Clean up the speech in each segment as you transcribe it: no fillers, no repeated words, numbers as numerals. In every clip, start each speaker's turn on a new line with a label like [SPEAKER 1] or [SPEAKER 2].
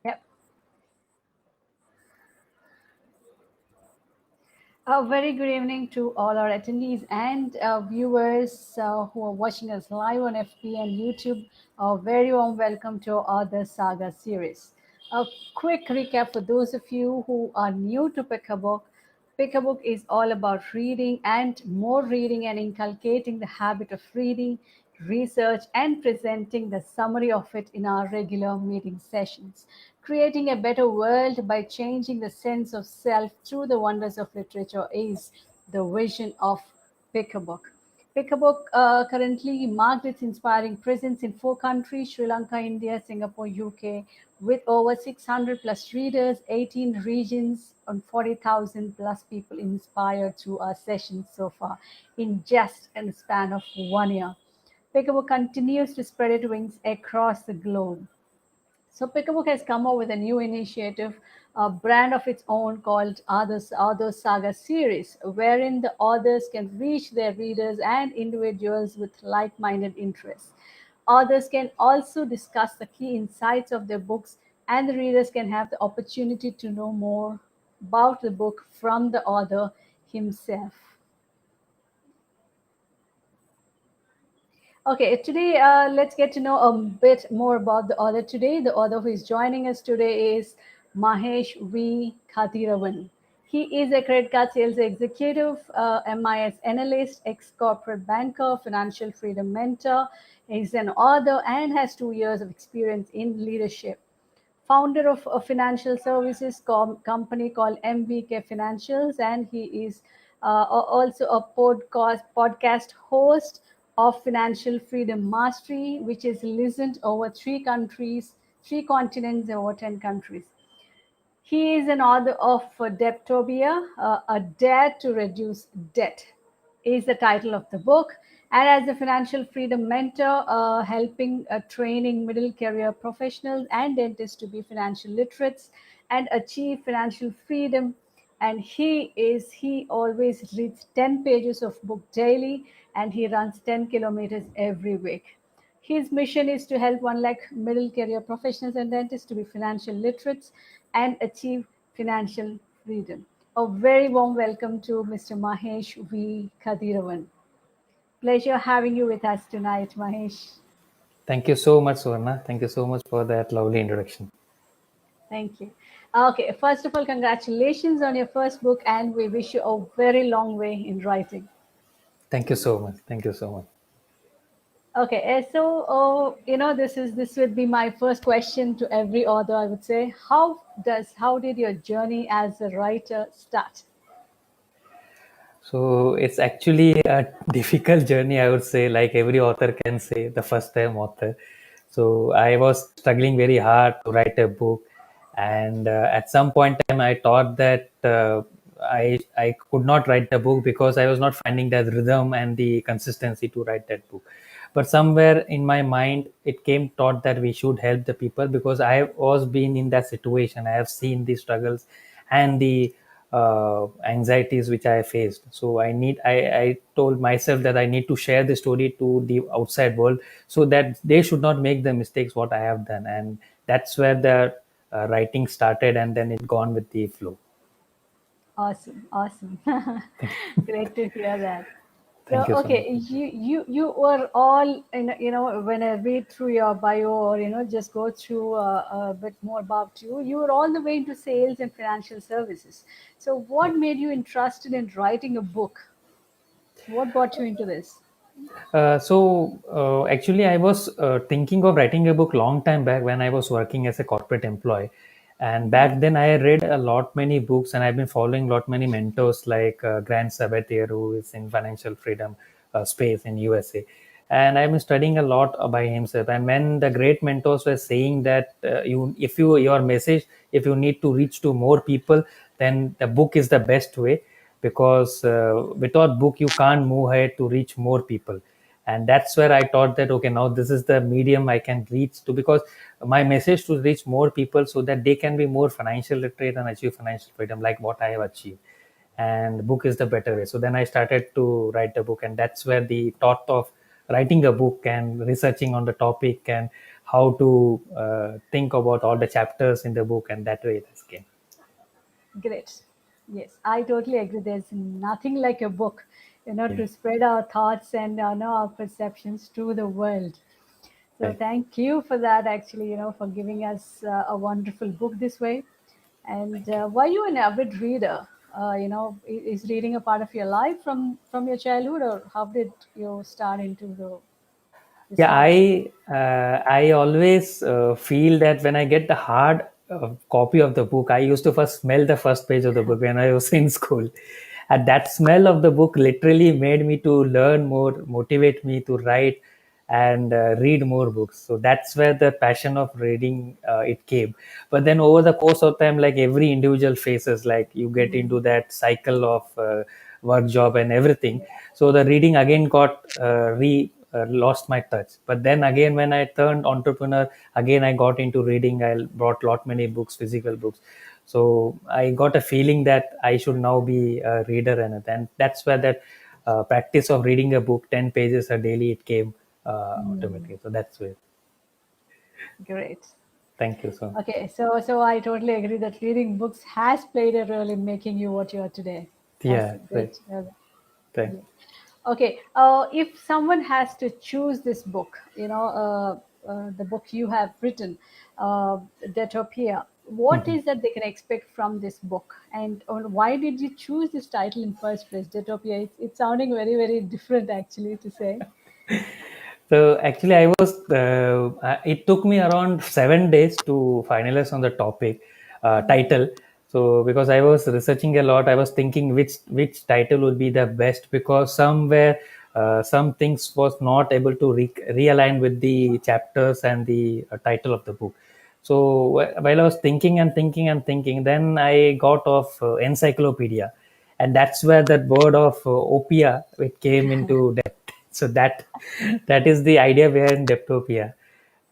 [SPEAKER 1] Yep. A very good evening to all our attendees and viewers who are watching us live on FB and YouTube. A very warm welcome to the Saga series. A quick recap for those of you who are new to Pick a Book. Pick a Book is all about reading and more reading and inculcating the habit of reading, research, and presenting the summary of it in our regular meeting sessions. Creating a better world by changing the sense of self through the wonders of literature is the vision of Pick a Book. Pick a Book currently marked its inspiring presence in four countries: Sri Lanka, India, Singapore, UK, with over 600 plus readers, 18 regions, and 40,000 plus people inspired through our sessions so far in just a span of 1 year. Pick a Book continues to spread its wings across the globe. So Pickabook has come up with a new initiative, a brand of its own called Author Saga series, wherein the authors can reach their readers and individuals with like-minded interests. Authors can also discuss the key insights of their books, and the readers can have the opportunity to know more about the book from the author himself. Okay, today let's get to know a bit more about the author today. The author who is joining us today is Mahesh V. Kathiravan. He is a credit card sales executive, MIS analyst, ex-corporate banker, financial freedom mentor. He's an author and has 2 years of experience in leadership. Founder of a financial services company called MVK Financials, and he is also a podcast host of Financial Freedom Mastery, which is listened over three countries, three continents, over 10 countries. He is an author of Debtopia, A Dare to Reduce Debt, is the title of the book. And as a financial freedom mentor, helping training middle career professionals and dentists to be financial literates and achieve financial freedom. And he always reads 10 pages of book daily, and he runs 10 kilometers every week. His mission is to help 1 lakh middle career professionals and dentists to be financial literates and achieve financial freedom. A very warm welcome to Mr. Mahesh V. Kathiravan. Pleasure having you with us tonight, Mahesh.
[SPEAKER 2] Thank you so much, Suvarna. Thank you so much for that lovely introduction.
[SPEAKER 1] Thank you. Okay, first of all, congratulations on your first book, and we wish you a very long way in writing.
[SPEAKER 2] Thank you so much. Thank you so much.
[SPEAKER 1] Okay, this would be my first question to every author. I would say, how did your journey as a writer start?
[SPEAKER 2] So it's actually a difficult journey, I would say, like every author can say, the first time author. So I was struggling very hard to write a book. And at some point in time, I thought that I could not write the book because I was not finding that rhythm and the consistency to write that book. But somewhere in my mind, it came thought that we should help the people because I was been in that situation. I have seen the struggles and the anxieties which I faced. So I told myself that I need to share the story to the outside world so that they should not make the mistakes what I have done. And that's where the writing started, and then it gone with the flow.
[SPEAKER 1] Awesome, awesome. Great to hear that. So,
[SPEAKER 2] Thank you so much.
[SPEAKER 1] okay, you were all when I read through your bio, or just go through a bit more about you. You were all the way into sales and financial services. So, what made you interested in writing a book? What brought you into this?
[SPEAKER 2] Actually, I was thinking of writing a book long time back when I was working as a corporate employee, and back then I read a lot many books, and I've been following lot many mentors like Grant Sabatier, who is in financial freedom space in USA, and I've been studying a lot by himself. And when the great mentors were saying that your message, if you need to reach to more people, then the book is the best way because without book you can't move ahead to reach more people. And that's where I thought that okay, now this is the medium I can reach to, because my message to reach more people so that they can be more financial literate and achieve financial freedom like what I have achieved. And book is the better way. So then I started to write a book, and that's where the thought of writing a book and researching on the topic and how to think about all the chapters in the book, and that way it has came.
[SPEAKER 1] Great. Yes, I totally agree. There's nothing like a book,
[SPEAKER 2] Yeah,
[SPEAKER 1] to spread our thoughts and our perceptions to the world. So
[SPEAKER 2] right.
[SPEAKER 1] thank you for that, actually, for giving us a wonderful book this way. And
[SPEAKER 2] Thank you.
[SPEAKER 1] were you an avid reader? Is reading a part of your life from your childhood, or how did you start into the this
[SPEAKER 2] Yeah,
[SPEAKER 1] hobby?
[SPEAKER 2] I always feel that when I get the hard copy of the book, I used to first smell the first page of the book when I was in school, and that smell of the book literally made me to learn more, motivate me to write and read more books. So that's where the passion of reading it came. But then over the course of time, like every individual faces, like you get into
[SPEAKER 1] Mm,
[SPEAKER 2] that cycle of work, job, and everything.
[SPEAKER 1] yeah.
[SPEAKER 2] So the reading again got re lost my touch. But then again, when I turned entrepreneur, again I got into reading. I brought lot many books, physical books. So I got a feeling that I should now be a reader, and that's where that practice of reading a book 10 pages a daily it came
[SPEAKER 1] Mm,
[SPEAKER 2] automatically. So that's where.
[SPEAKER 1] great.
[SPEAKER 2] Thank you so much.
[SPEAKER 1] Okay, so I totally agree that reading books has played a role in making you what you are today. That's
[SPEAKER 2] Yeah, right.
[SPEAKER 1] great.
[SPEAKER 2] Thank.
[SPEAKER 1] Yeah. Okay, if someone has to choose this book, the book you have written, Detopia, what is that they can expect from this book? And why did you choose this title in first place, Detopia? It's sounding very, very different, actually, to say.
[SPEAKER 2] So actually, it took me around 7 days to finalize on the topic title. So because I was researching a lot, I was thinking which title would be the best, because somewhere some things was not able to realign with the chapters and the title of the book. So while I was thinking and thinking and thinking, then I got off encyclopedia, and that's where that word of opia it came into depth. So that is the idea behind Deptopia,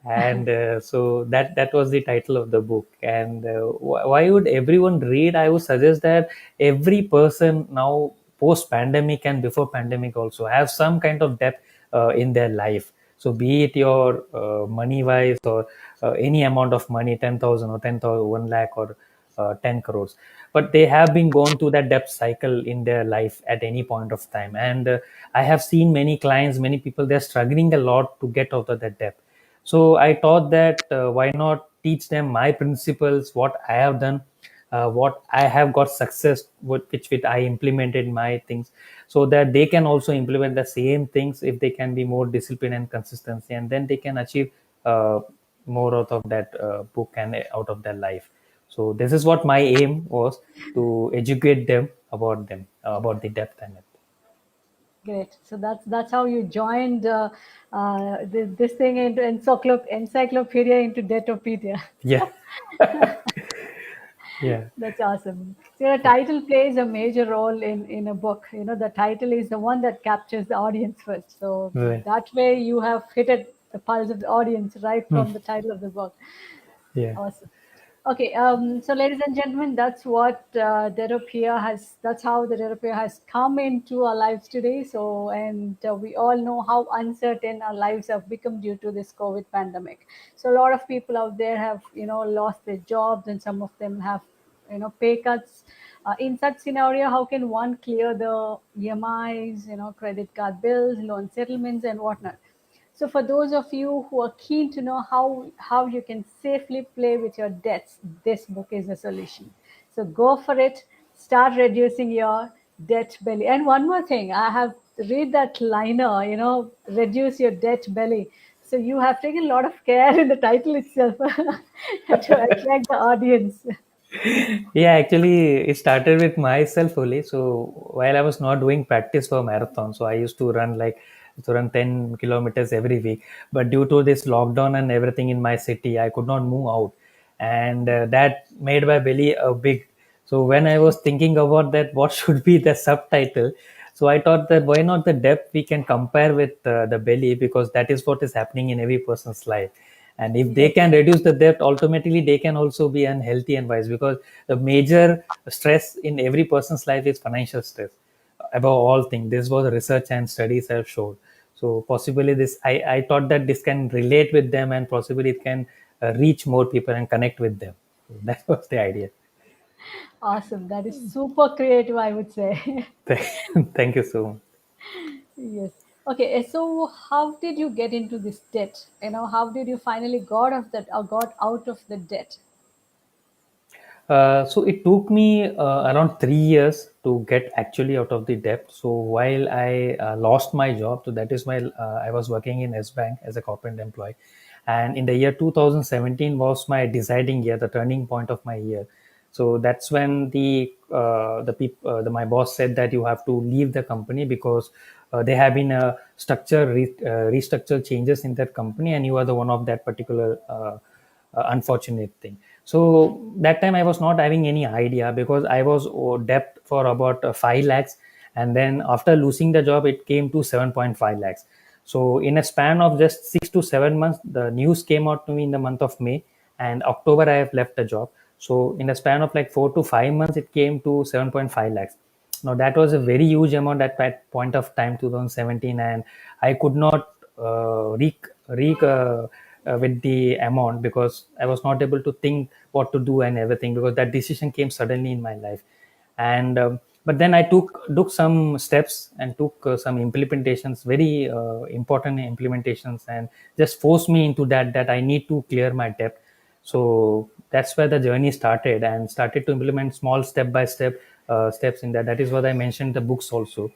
[SPEAKER 2] and so that was the title of the book. And why would everyone read? I would suggest that every person now, post pandemic and before pandemic, also have some kind of depth in their life. So be it your money wise, or any amount of money, 10,000 or 10,000, 1 lakh, or 10 crores, but they have been going through that debt cycle in their life at any point of time. And I have seen many clients, many people, they're struggling a lot to get out of that debt. So I thought that why not teach them my principles, what I have done, what I have got success with, which I implemented my things, so that they can also implement the same things if they can be more disciplined and consistency, and then they can achieve uh, more out of that book and out of their life. So this is what my aim was, to educate them about the depth and it.
[SPEAKER 1] Great. So that's how you joined this thing into encyclopedia into Detopedia.
[SPEAKER 2] Yeah. Yeah.
[SPEAKER 1] That's awesome. So the title plays a major role in a book. The title is the one that captures the audience first. So
[SPEAKER 2] Right.
[SPEAKER 1] that way you have hit it, the pulse of the audience right
[SPEAKER 2] Hmm.
[SPEAKER 1] from the title of the book.
[SPEAKER 2] Yeah.
[SPEAKER 1] Awesome. Okay, so ladies and gentlemen, that's what Deropia has. That's how the Deropia has come into our lives today. So, and we all know how uncertain our lives have become due to this COVID pandemic. So, a lot of people out there have, lost their jobs, and some of them have, pay cuts. In such scenario, how can one clear the EMIs, credit card bills, loan settlements, and whatnot? So for those of you who are keen to know how you can safely play with your debts, this book is a solution. So go for it. Start reducing your debt belly. And one more thing, I have read that liner, reduce your debt belly. So you have taken a lot of care in the title itself to attract the audience.
[SPEAKER 2] Yeah, actually, it started with myself only. So while I was not doing practice for marathon, so I used to run 10 kilometers every week. But due to this lockdown and everything in my city, I could not move out, and that made my belly a big. So when I was thinking about that, what should be the subtitle? So I thought that why not the depth we can compare with the belly, because that is what is happening in every person's life. And if they
[SPEAKER 1] Yes,
[SPEAKER 2] can reduce the debt, ultimately they can also be unhealthy and wise, because the major stress in every person's life is financial stress above all things. This was research and studies have showed. So possibly this, I thought that this can relate with them, and possibly it can reach more people and connect with them. So that was the idea.
[SPEAKER 1] Awesome. That is super creative, I would say.
[SPEAKER 2] Thank you so much.
[SPEAKER 1] Yes. Okay. So how did you get into this debt? How did you finally got of that or got out of the debt?
[SPEAKER 2] So it took me around 3 years to get actually out of the debt. So while I lost my job, so that is my I was working in S Bank as a corporate employee, and in the year 2017 was my deciding year, the turning point of my year. So that's when my boss said that you have to leave the company because there have been restructure changes in that company, and you are the one of that particular unfortunate thing. So that time I was not having any idea because I was debt for about 5 lakhs, and then after losing the job it came to 7.5 lakhs. So in a span of just 6 to 7 months, the news came out to me in the month of May, and October I have left the job. So in a span of like 4 to 5 months it came to 7.5 lakhs. Now that was a very huge amount at that point of time, 2017, and I could not with the amount because I was not able to think what to do and everything because that decision came suddenly in my life. And but then I took some steps and took some implementations, very important implementations, and just forced me into that I need to clear my debt. So that's where the journey started, and started to implement small step by step steps in that. That is what I mentioned the books also.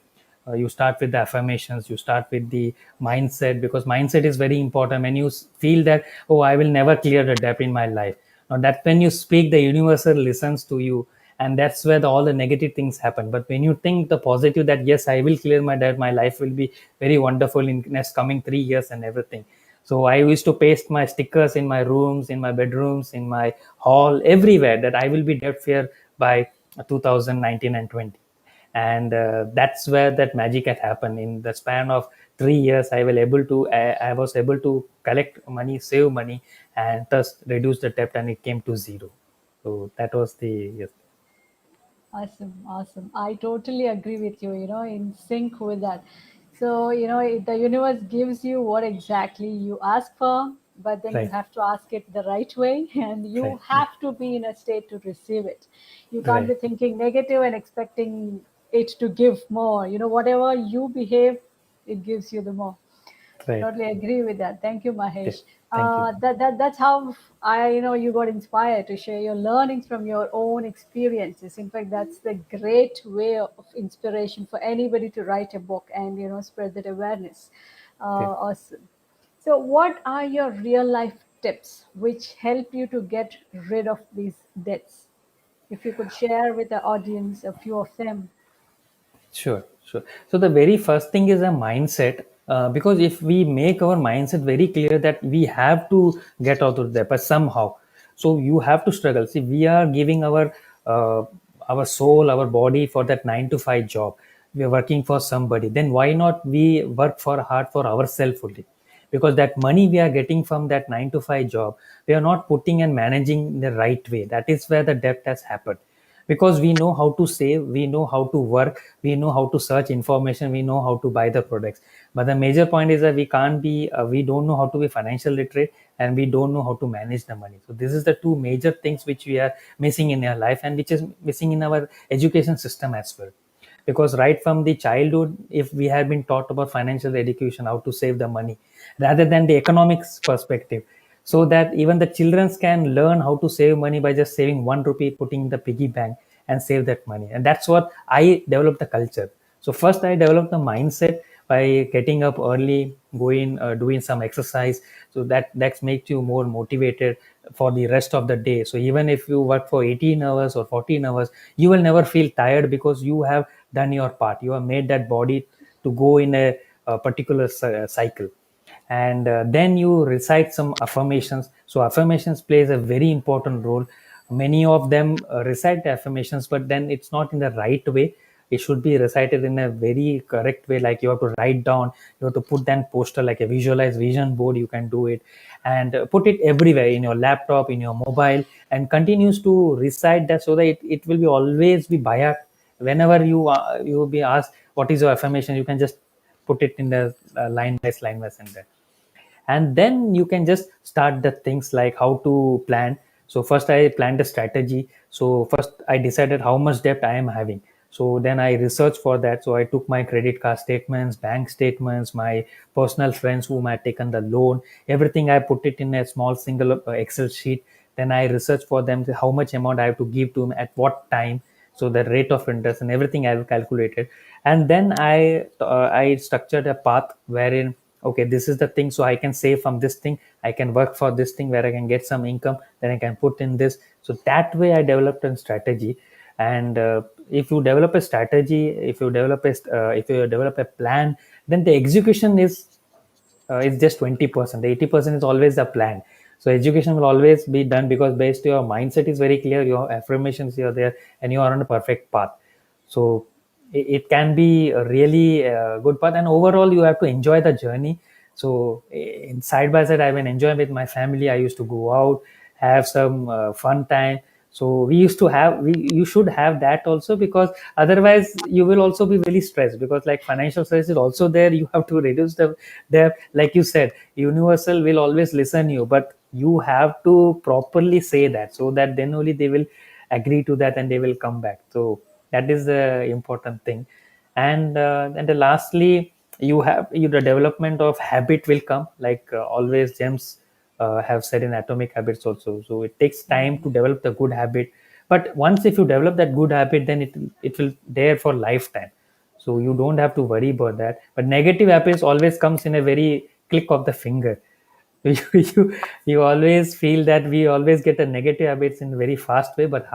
[SPEAKER 2] You start with the affirmations, you start with the mindset, because mindset is very important. When you feel that, oh, I will never clear the debt in my life, now that when you speak, the universe listens to you, and that's where all the negative things happen. But when you think the positive, that yes, I will clear my debt, my life will be very wonderful in next coming 3 years and everything. So I used to paste my stickers in my rooms, in my bedrooms, in my hall, everywhere, that I will be debt free by 2019 and 20. And that's where that magic had happened. In the span of 3 years, I was able to collect money, save money, and thus reduce the debt, and it came to zero. So that was the yes.
[SPEAKER 1] Awesome, awesome. I totally agree with you, in sync with that. So, the universe gives you what exactly you ask for, but then you
[SPEAKER 2] Right,
[SPEAKER 1] have to ask it the right way, and you
[SPEAKER 2] right,
[SPEAKER 1] have to be in a state to receive it. You can't be
[SPEAKER 2] right,
[SPEAKER 1] thinking negative and expecting it to give more. Whatever you behave, it gives you the more.
[SPEAKER 2] right.
[SPEAKER 1] Totally agree with that. Thank you,
[SPEAKER 2] Okay.
[SPEAKER 1] Mahesh.
[SPEAKER 2] Thank you.
[SPEAKER 1] That's how I know you got inspired to share your learnings from your own experiences. In fact, that's the great way of inspiration for anybody to write a book and spread that awareness.
[SPEAKER 2] Okay.
[SPEAKER 1] Awesome. So, what are your real life tips which help you to get rid of these debts? If you could share with the audience a few of them.
[SPEAKER 2] Sure, sure. So the very first thing is a mindset, because if we make our mindset very clear that we have to get out of there, but somehow, so you have to struggle. See, we are giving uh, our soul, our body for that 9 to 5 job. We are working for somebody. Then why not we work for hard for ourselves only? Because that money we are getting from that 9 to 5 job, we are not putting and managing in the right way. That is where the debt has happened, because we know how to save, we know how to work, we know how to search information, we know how to buy the products. But the major point is that we don't know how to be financial literate, and we don't know how to manage the money. So this is the two major things which we are missing in our life, and which is missing in our education system as well. Because right from the childhood, if we have been taught about financial education, how to save the money rather than the economics perspective, so that even the children can learn how to save money by just saving 1 rupee, putting in the piggy bank, and save that money. And that's what I developed the culture. So first I developed the mindset by getting up early, going doing some exercise, so that makes you more motivated for the rest of the day. So even if you work for 18 hours or 14 hours, you will never feel tired, because you have done your part, you have made that body to go in a particular cycle. And then you recite some affirmations. So affirmations plays a very important role. Many of them recite the affirmations, but then it's not in the right way. It should be recited in a very correct way, like you have to write down, you have to put that poster like a visualize vision board, you can do it, and put it everywhere in your laptop, in your mobile, and continues to recite that, so that it will be always be by heart. Whenever you will be asked what is your affirmation, you can just put it in the line by center. And then you can just start the things like how to plan. So first I planned a strategy. So first I decided how much debt I am having. So then I researched for that. So I took my credit card statements, bank statements, my personal friends whom I had taken the loan, everything. I put it in a small single Excel sheet. Then I researched for them how much amount I have to give to them at what time. So the rate of interest and everything I've calculated. And then I structured a path wherein, okay, this is the thing, so I can save from this thing, I can work for this thing where I can get some income, then I can put in this. So that way I developed a strategy. And if you develop a strategy, if you develop a plan, then the execution is just 20%. The 80% is always the plan. So education will always be done because based your mindset is very clear, your affirmations are there, and you are on a perfect path. So it can be a really good path, and overall you have to enjoy the journey. So in side by side I've been enjoying with my family. I used to go out, have some fun time. So we used to have we you should have that also, because otherwise you will also be really stressed, because like financial stress is also there. You have to reduce the debt. Like you said, universal will always listen you, but you have to properly say that, so that then only they will agree to that and they will come back. So that is the important thing. And the lastly, the development of habit will come, like always James have said in Atomic Habits also. So it takes time to develop the good habit, but once if you develop that good habit, then it will there for lifetime. So you don't have to worry about that. But negative habits always comes in a very click of the finger. You always feel that we always get a negative habits in a very fast way, but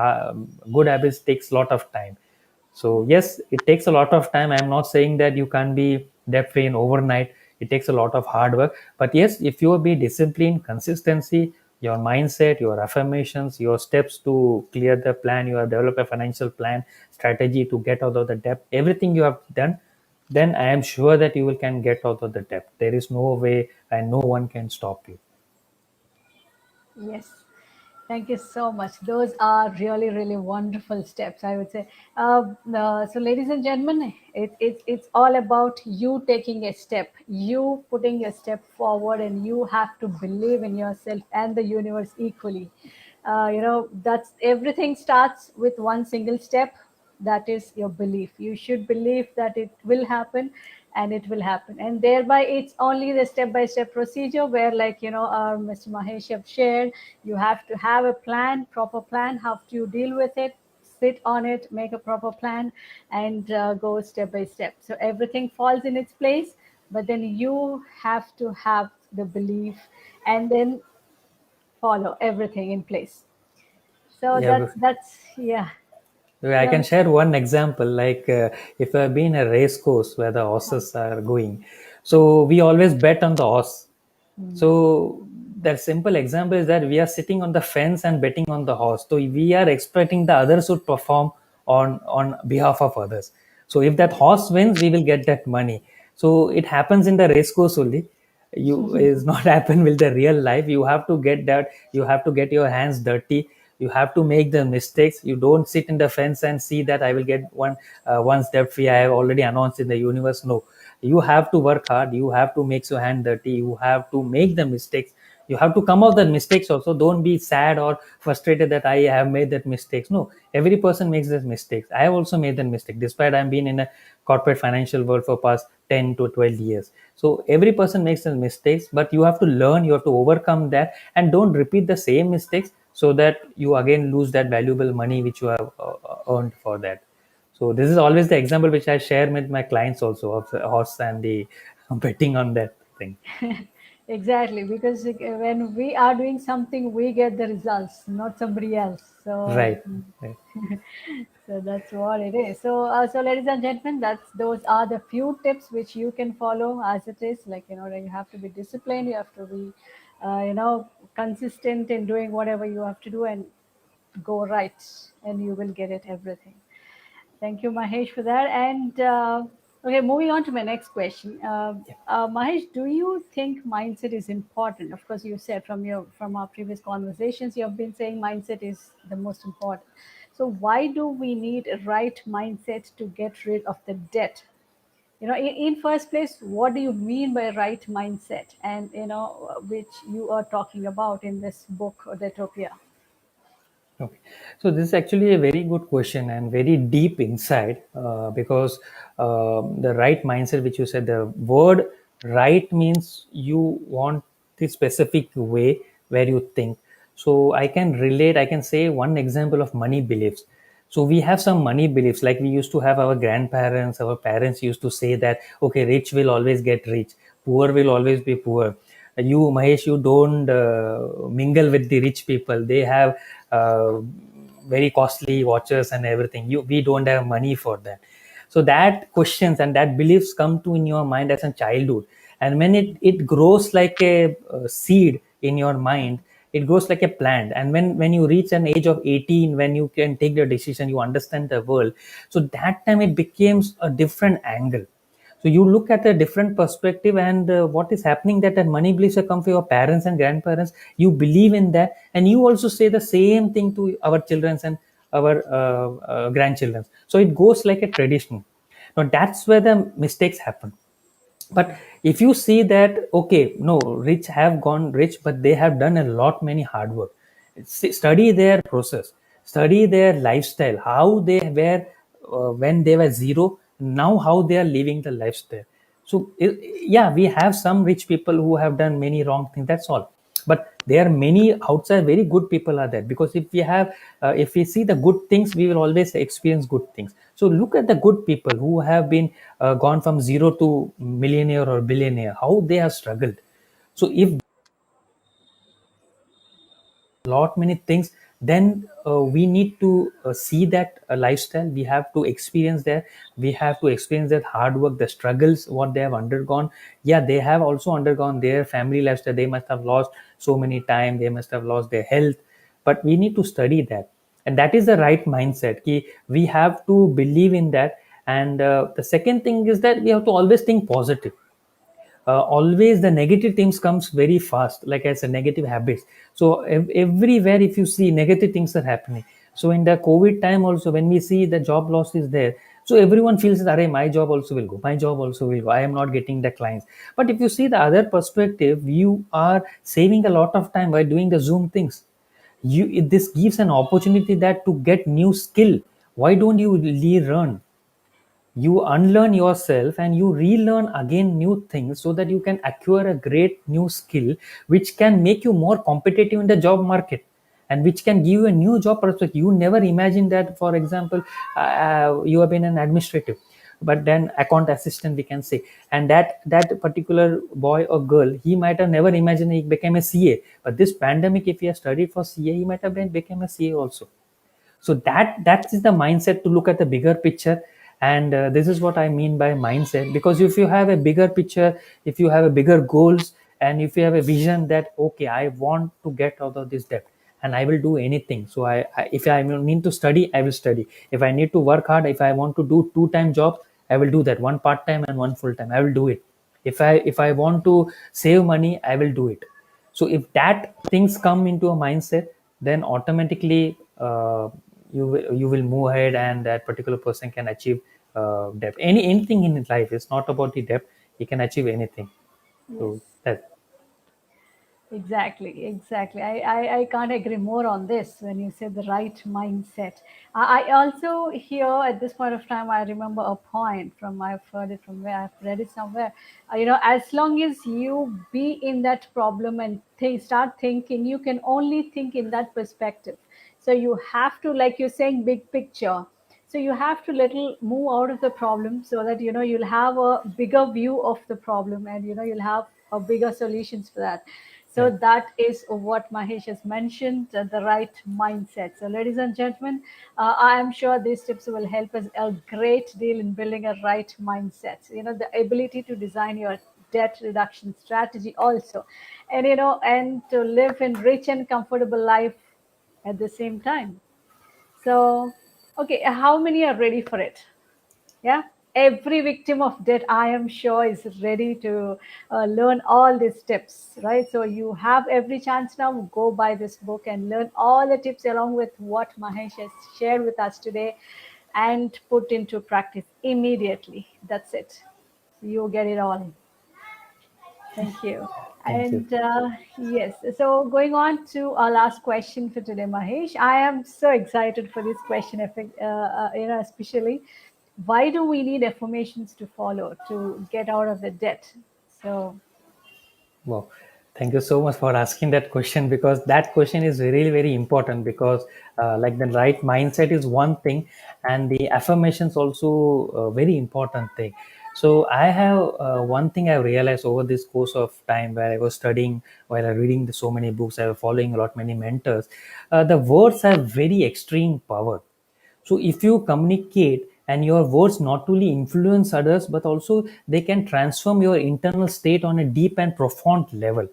[SPEAKER 2] good habits takes a lot of time. So yes, it takes a lot of time. I'm not saying that you can't be debt free in overnight. It takes a lot of hard work. But yes, if you be disciplined, consistency, your mindset, your affirmations, your steps to clear the plan, you have developed a financial plan, strategy to get out of the debt, everything you have done, then I am sure that you will can get out of the debt. There is no way and no one can stop you.
[SPEAKER 1] Yes. Thank you so much. Those are really, really wonderful steps, I would say. So, ladies and gentlemen, it's all about you taking a step, you putting a step forward, and you have to believe in yourself and the universe equally. That's everything starts with one single step, that is your belief. You should believe that it will happen, and it will happen, and thereby it's only the step by step procedure where, like, our Mr. Mahesh have shared. You have to have a plan, proper plan, how to deal with it, sit on it, make a proper plan, and go step by step, so everything falls in its place. But then you have to have the belief, and then follow everything in place. So
[SPEAKER 2] Yeah,
[SPEAKER 1] that's yeah.
[SPEAKER 2] I
[SPEAKER 1] Yeah.
[SPEAKER 2] can share one example. Like if I've been a race course where the horses are going, so we always bet on the horse. So that simple example is that we are sitting on the fence and betting on the horse. So we are expecting the others would perform on behalf of others. So if that horse wins, we will get that money. So it happens in the race course only. You is not happen with the real life. You have to get that. You have to get your hands dirty. You have to make the mistakes. You don't sit in the fence and see that I will get one step free. I have already announced in the universe. No, you have to work hard. You have to make your hand dirty. You have to make the mistakes. You have to come out the mistakes also. Don't be sad or frustrated that I have made that mistakes. No, every person makes those mistakes. I have also made that mistake, despite I've been in a corporate financial world for past 10 to 12 years. So every person makes those mistakes, but you have to learn, you have to overcome that, and don't repeat the same mistakes, so that you again lose that valuable money which you have earned for that. So this is always the example which I share with my clients also, of the horse and the betting on that thing.
[SPEAKER 1] Exactly, because when we are doing something, we get the results, not somebody else. So,
[SPEAKER 2] Right. Right.
[SPEAKER 1] so that's what it is. So, ladies and gentlemen, those are the few tips which you can follow as it is. Like, you have to be disciplined, you have to be, consistent in doing whatever you have to do, and go right, and you will get it everything. Thank you, Mahesh, for that. And okay, moving on to my next question. Mahesh, do you think mindset is important? Of course, you said from our previous conversations, you have been saying mindset is the most important. So, why do we need a right mindset to get rid of the debt? In first place, what do you mean by right mindset, and which you are talking about in this book, Detopia?
[SPEAKER 2] Okay, so this is actually a very good question and very deep insight, because the right mindset, which you said, the word right means you want the specific way where you think. So I can relate, I can say one example of money beliefs. So we have some money beliefs, like we used to have our grandparents, our parents used to say that, okay, rich will always get rich, poor will always be poor. You, Mahesh, you don't mingle with the rich people. They have very costly watches and everything. We don't have money for that. So that questions and that beliefs come to in your mind as a childhood, and when it grows like a seed in your mind, it grows like a plant. And when you reach an age of 18, when you can take the decision, you understand the world, so that time it becomes a different angle. So you look at a different perspective, and what is happening, that money beliefs have come from your parents and grandparents. You believe in that, and you also say the same thing to our children and our grandchildren. So it goes like a tradition. Now that's where the mistakes happen. But if you see that, okay, no, rich have gone rich, but they have done a lot many hard work. Study their process, study their lifestyle, how they were when they were zero, now how they are living the lifestyle. So yeah, we have some rich people who have done many wrong things, that's all. But there are many outside very good people are there, because if we see the good things, we will always experience good things. So look at the good people who have been gone from zero to millionaire or billionaire, how they have struggled. So if lot many things, then we need to see that lifestyle, we have to experience that, we have to experience that hard work, the struggles what they have undergone. Yeah, they have also undergone their family lifestyle, they must have lost so many time, they must have lost their health. But we need to study that, and that is the right mindset. We have to believe in that. And the second thing is that we have to always think positive. Always the negative things comes very fast, like I said, negative habits. So everywhere if you see, negative things are happening. So in the COVID time also, when we see the job loss is there, so everyone feels that, Array, my job also will go, my job also will go, I am not getting the clients. But if you see the other perspective, you are saving a lot of time by doing the Zoom things. This gives an opportunity that to get new skill. Why don't you learn? You unlearn yourself and you relearn again new things, so that you can acquire a great new skill, which can make you more competitive in the job market, and which can give you a new job prospect. You never imagine that, for example, you have been an administrative, but then account assistant we can say, and that particular boy or girl, he might have never imagined he became a CA. But this pandemic, if he has studied for CA, he might have been become a CA also. So that is the mindset, to look at the bigger picture. And this is what I mean by mindset, because if you have a bigger picture, if you have a bigger goals, and if you have a vision that, okay, I want to get out of this debt, and I will do anything. So if I need to study, I will study. If I need to work hard, if I want to do two-time jobs, I will do that, one part-time and one full-time, I will do it. If I want to save money, I will do it. So if that things come into a mindset, then automatically you will move ahead, and that particular person can achieve depth. Anything in his life, it's not about the depth, he can achieve anything.
[SPEAKER 1] Yes.
[SPEAKER 2] So that.
[SPEAKER 1] Exactly, exactly. I can't agree more on this when you say the right mindset. I also here at this point of time, I remember a point from I've heard it from where I've read it somewhere. As long as you be in that problem and start thinking, you can only think in that perspective. So you have to, like you're saying, big picture. So you have to little move out of the problem, so that you'll have a bigger view of the problem, and you'll have a bigger solutions for that. So
[SPEAKER 2] Yeah.
[SPEAKER 1] that is what Mahesh has mentioned, the right mindset. So ladies and gentlemen, I am sure these tips will help us a great deal in building a right mindset. The ability to design your debt reduction strategy also, and to live in rich and comfortable life at the same time. So, okay, how many are ready for it? Yeah, every victim of debt, I am sure, is ready to learn all these tips, right? So you have every chance now. Go buy this book and learn all the tips along with what Mahesh has shared with us today, and put into practice immediately. That's it. You get it all. Thank you.
[SPEAKER 2] Thank you.
[SPEAKER 1] And yes, so going on to our last question for today, Mahesh. I am so excited for this question, especially why do we need affirmations to follow to get out of the debt? So,
[SPEAKER 2] Wow. Thank you so much for asking that question, because that question is really, very important, because like the right mindset is one thing, and the affirmations also a very important thing. So I have one thing I realized over this course of time where I was studying, while I reading so many books, I was following a lot many mentors. The words have very extreme power. So if you communicate, and your words not only influence others, but also they can transform your internal state on a deep and profound level.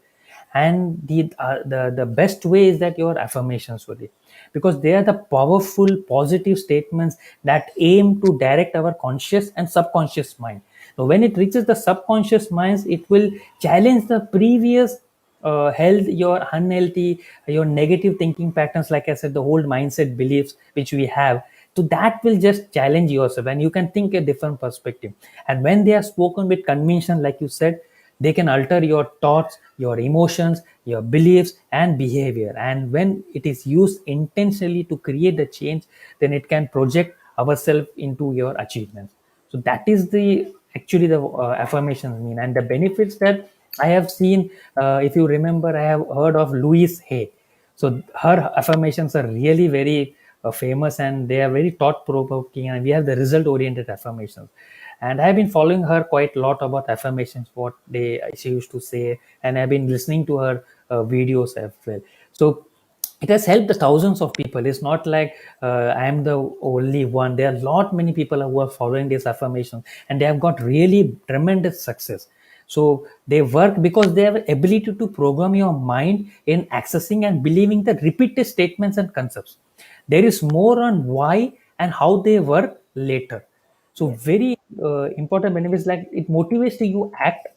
[SPEAKER 2] And the best way is that your affirmations only, because they are the powerful positive statements that aim to direct our conscious and subconscious mind. So when it reaches the subconscious minds, it will challenge the previous health, your unhealthy, your negative thinking patterns, like I said, the old mindset beliefs which we have. So that will just challenge yourself, and you can think a different perspective. And when they are spoken with conviction, like you said, they can alter your thoughts, your emotions, your beliefs and behavior. And when it is used intentionally to create the change, then it can project ourselves into your achievements. So that is the actually the affirmations mean, and the benefits that I have seen. If you remember, I have heard of Louise Hay. So her affirmations are really very famous, and they are very thought provoking, and we have the result oriented affirmations. And I have been following her quite a lot about affirmations, what they she used to say, and I've been listening to her videos as well. So it has helped the thousands of people. It's not like I am the only one. There are a lot many people who are following this affirmation, and they have got really tremendous success. So they work because they have ability to program your mind in accessing and believing the repeated statements and concepts. There is more on why and how they work later. So
[SPEAKER 1] yes.
[SPEAKER 2] very important benefits, like it motivates you act.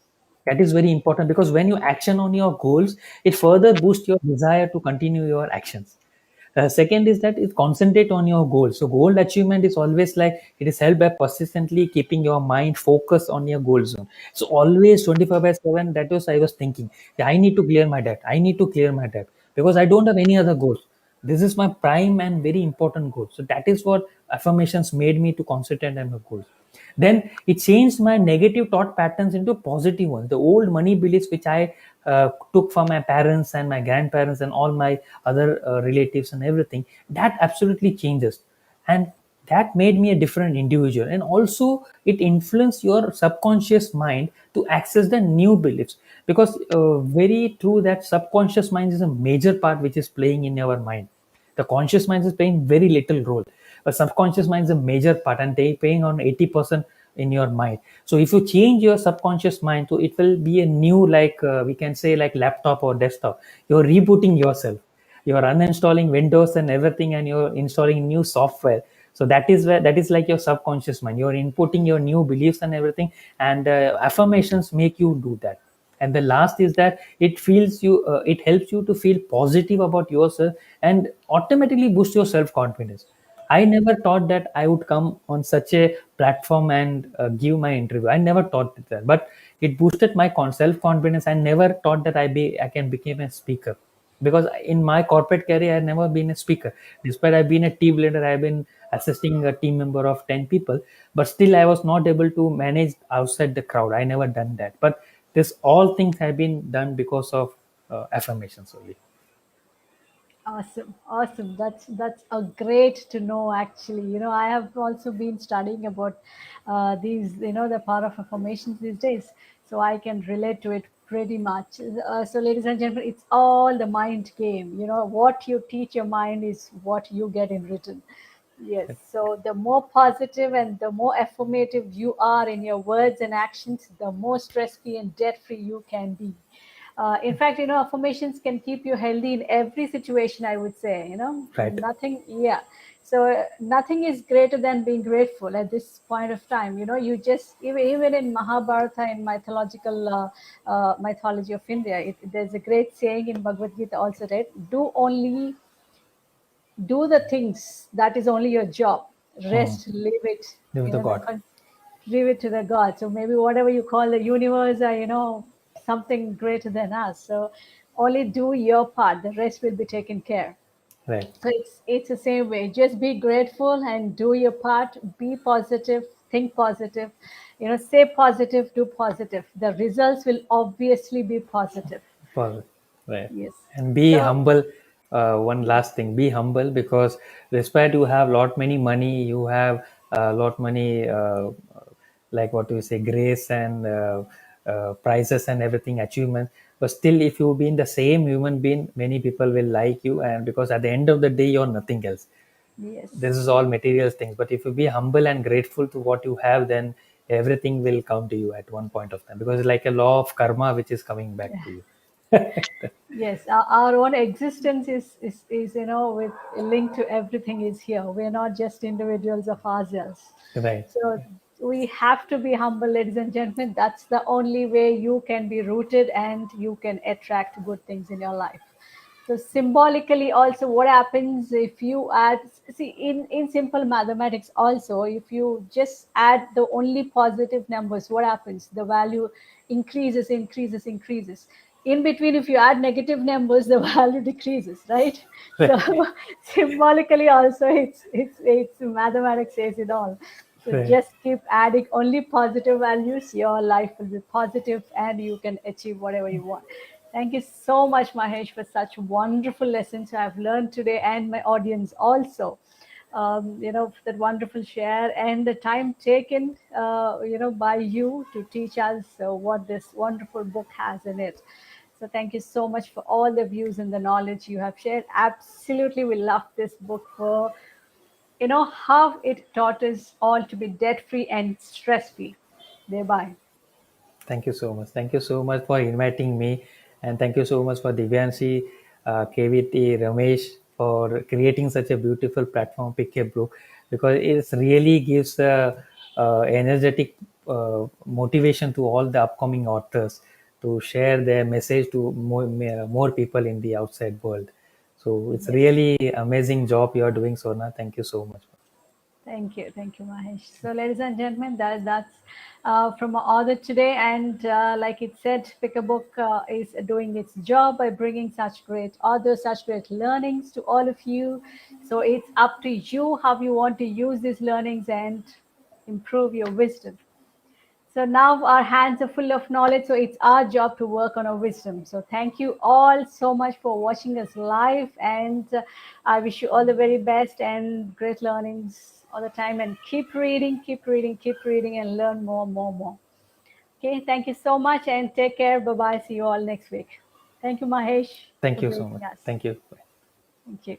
[SPEAKER 2] That is very important, because when you action on your goals, it further boosts your desire to continue your actions. Second is that it concentrate on your goals. So goal achievement is always like it is helped by persistently keeping your mind focused on your goal zone. So always 24/7. That was I was thinking. Yeah, I need to clear my debt. I need to clear my debt, because I don't have any other goals. This is my prime and very important goal. So that is what affirmations made me to concentrate on my goals. Then it changed my negative thought patterns into positive ones. The old money beliefs which I took from my parents and my grandparents and all my other relatives and everything, that absolutely changes. And that made me a different individual. And also it influenced your subconscious mind to access the new beliefs, because very true that subconscious mind is a major part which is playing in our mind. The conscious mind is playing very little role, but subconscious mind is a major part, and they paying on 80% in your mind. So if you change your subconscious mind, so it will be a new, like we can say, like laptop or desktop. You're rebooting yourself. You're uninstalling Windows and everything, and you're installing new software. So that is where, that is like your subconscious mind. You're inputting your new beliefs and everything, and affirmations make you do that. And the last is that it feels you it helps you to feel positive about yourself, and automatically boost your self confidence. I never thought that I would come on such a platform and give my interview. I never thought that, but it boosted my self confidence. I never thought that I can become a speaker, because in my corporate career I've never been a speaker. Despite I've been a team leader, I've been assisting a team member of 10 people, but still I was not able to manage outside the crowd. I never done that. But this all things have been done because of affirmations only.
[SPEAKER 1] Awesome, awesome. That's a great to know. Actually, I have also been studying about these, the power of affirmations these days, so I can relate to it pretty much. So, ladies and gentlemen, it's all the mind game. What you teach your mind is what you get in return. Yes. So the more positive and the more affirmative you are in your words and actions, the more stress free and debt free you can be. In fact, affirmations can keep you healthy in every situation, I would say.
[SPEAKER 2] Right.
[SPEAKER 1] Nothing, yeah. So nothing is greater than being grateful at this point of time. You just, even in Mahabharata, in mythology of India, there's a great saying in Bhagavad Gita also, right? Do the things that is only your job.
[SPEAKER 2] Hmm.
[SPEAKER 1] Rest, leave it.
[SPEAKER 2] Give the god.
[SPEAKER 1] leave it to the gods. So maybe whatever you call the universe, or something greater than us. So only do your part. The rest will be taken care.
[SPEAKER 2] Right.
[SPEAKER 1] So it's the same way. Just be grateful and do your part. Be positive. Think positive. Say positive. Do positive. The results will obviously be positive.
[SPEAKER 2] Perfect. Right.
[SPEAKER 1] Yes.
[SPEAKER 2] And be
[SPEAKER 1] So
[SPEAKER 2] humble. One
[SPEAKER 1] yes,
[SPEAKER 2] last thing, be humble, because despite you have lot many money, you have lot many like what do you say, grace and prizes and everything, achievements. But still, if you be in the same human being, many people will like you, and because at the end of the day, you're nothing else. This
[SPEAKER 1] yes.
[SPEAKER 2] is all material things. But if you be humble and grateful to what you have, then everything will come to you at one point of time, because it's like a law of karma which is coming back to you.
[SPEAKER 1] Yes, our own existence is with linked to everything is here. We're not just individuals of ourselves.
[SPEAKER 2] Right.
[SPEAKER 1] So we have to be humble, ladies and gentlemen. That's the only way you can be rooted and you can attract good things in your life. So symbolically also, what happens if you add, see, in simple mathematics also, if you just add the only positive numbers, what happens? The value increases, increases, increases. In between, if you add negative numbers, the value decreases, right? So
[SPEAKER 2] Right.
[SPEAKER 1] symbolically also, it's mathematics says it all. So
[SPEAKER 2] Right.
[SPEAKER 1] just keep adding only positive values. Your life will be positive and you can achieve whatever you want. Thank you so much, Mahesh, for such wonderful lessons I've learned today, and my audience also. For that wonderful share and the time taken, by you to teach us what this wonderful book has in it. So thank you so much for all the views and the knowledge you have shared. Absolutely, we love this book for how it taught us all to be debt free and stress free thereby.
[SPEAKER 2] Thank you so much. Thank you so much for inviting me, and thank you so much for Divyanshi, KVT, Ramesh, for creating such a beautiful platform, Pick a Book, because it really gives a, energetic motivation to all the upcoming authors to share their message to more people in the outside world. So it's
[SPEAKER 1] Yes.
[SPEAKER 2] really amazing job you are doing, Sona. Thank you so much.
[SPEAKER 1] Thank you, Mahesh. So, ladies and gentlemen, that's from our author today. And like it said, Pick a Book is doing its job by bringing such great authors, such great learnings to all of you. So, it's up to you how you want to use these learnings and improve your wisdom. So now our hands are full of knowledge, so it's our job to work on our wisdom. So thank you all so much for watching us live, and I wish you all the very best and great learnings all the time. And keep reading, keep reading, keep reading, and learn more, more, more. Okay, thank you so much, and take care. Bye bye. See you all next week. Thank you, Mahesh,
[SPEAKER 2] Thank
[SPEAKER 1] for
[SPEAKER 2] you so much.
[SPEAKER 1] gracing us.
[SPEAKER 2] Thank you.
[SPEAKER 1] Thank you.